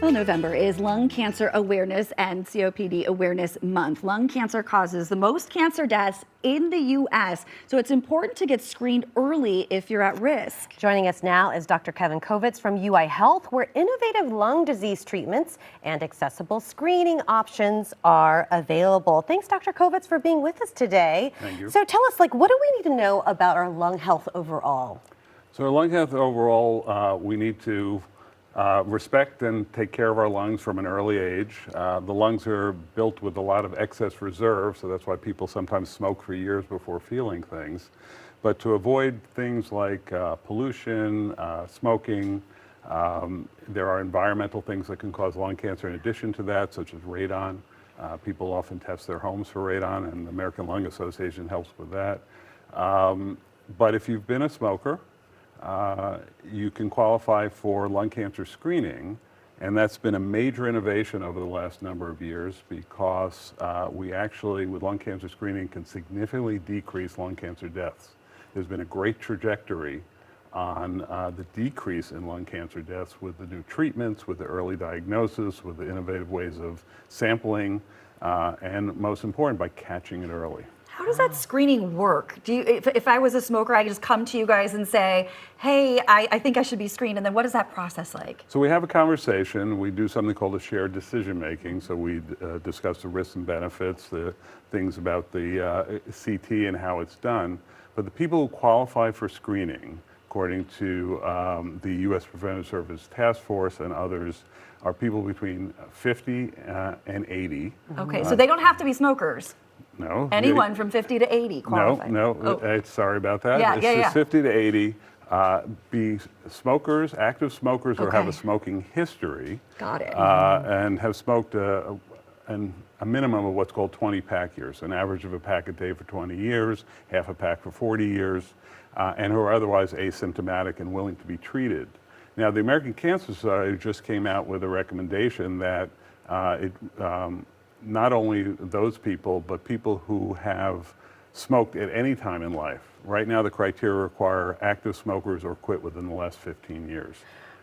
Well, November is Lung Cancer Awareness and COPD Awareness Month. Lung cancer causes the most cancer deaths in the U.S., so it's important to get screened early if you're at risk. Joining us now is Dr. Kevin Kovitz from UI Health, where innovative lung disease treatments and accessible screening options are available. Thanks, Dr. Kovitz, for being with us today. Thank you. So tell us, what do we need to know about our lung health overall? So our lung health overall, we need to respect and take care of our lungs from an early age. The lungs are built with a lot of excess reserve, so that's why people sometimes smoke for years before feeling things. But to avoid things like pollution, smoking, there are environmental things that can cause lung cancer in addition to that, such as radon. People often test their homes for radon, and the American Lung Association helps with that. But if you've been a smoker, you can qualify for lung cancer screening, and that's been a major innovation over the last number of years because we actually, with lung cancer screening, can significantly decrease lung cancer deaths. There's been a great trajectory on the decrease in lung cancer deaths with the new treatments, with the early diagnosis, with the innovative ways of sampling, and most important, by catching it early. How does that screening work? If I was a smoker, I could just come to you guys and say, hey, I think I should be screened, and then what is that process like? So we have a conversation. We do something called a shared decision making. So we discuss the risks and benefits, the things about the CT and how it's done. But the people who qualify for screening, according to the U.S. Preventive Services Task Force and others, are people between 50 and 80. Okay, so they don't have to be smokers. No. Anyone from 50 to 80 qualified. No, sorry about that. Yeah, It's 50 to 80. Be smokers, active smokers, or have a smoking history. Got it. And have smoked a minimum of what's called 20 pack years, an average of a pack a day for 20 years, half a pack for 40 years, and who are otherwise asymptomatic and willing to be treated. Now, the American Cancer Society just came out with a recommendation that not only those people, but people who have smoked at any time in life. Right now, the criteria require active smokers or quit within the last 15 years.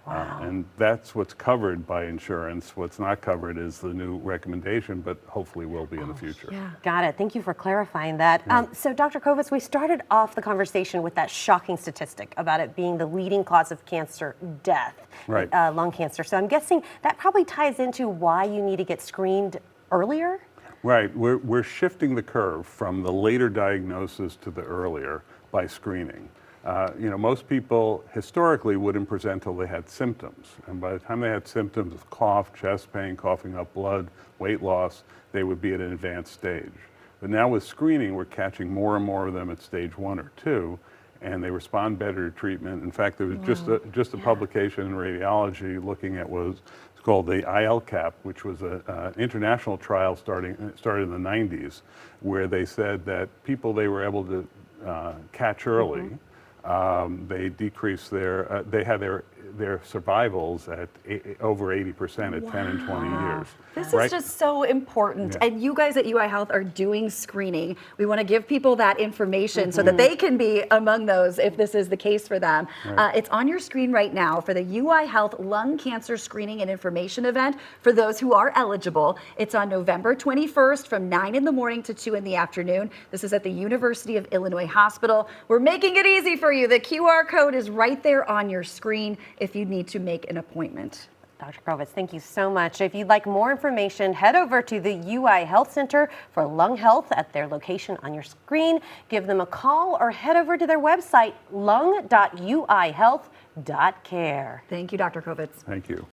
Wow. And that's what's covered by insurance. What's not covered is the new recommendation, but hopefully will be in the future. Yeah. Got it. Thank you for clarifying that. So Dr. Kovitz, we started off the conversation with that shocking statistic about it being the leading cause of cancer death, right. Lung cancer. So I'm guessing that probably ties into why you need to get screened earlier? Right. We're shifting the curve from the later diagnosis to the earlier by screening. Most people historically wouldn't present till they had symptoms. And by the time they had symptoms of cough, chest pain, coughing up blood, weight loss, they would be at an advanced stage. But now with screening, we're catching more and more of them at stage 1 or 2, and they respond better to treatment. In fact, there was just a publication in Radiology looking at it's called the ILCAP, which was an international trial started in the 90s, where they said that people they were able to catch early, they decreased they had their survivals at over 80% at 10 and 20 years. This is just so important. Yeah. And you guys at UI Health are doing screening. We want to give people that information so that they can be among those if this is the case for them. Right. It's on your screen right now for the UI Health Lung Cancer Screening and Information event for those who are eligible. It's on November 21st from 9 in the morning to 2 in the afternoon. This is at the University of Illinois Hospital. We're making it easy for you. The QR code is right there on your screen if you need to make an appointment. Dr. Kovitz, thank you so much. If you'd like more information, head over to the UI Health Center for Lung Health at their location on your screen. Give them a call or head over to their website, lung.uihealth.care. Thank you, Dr. Kovitz. Thank you.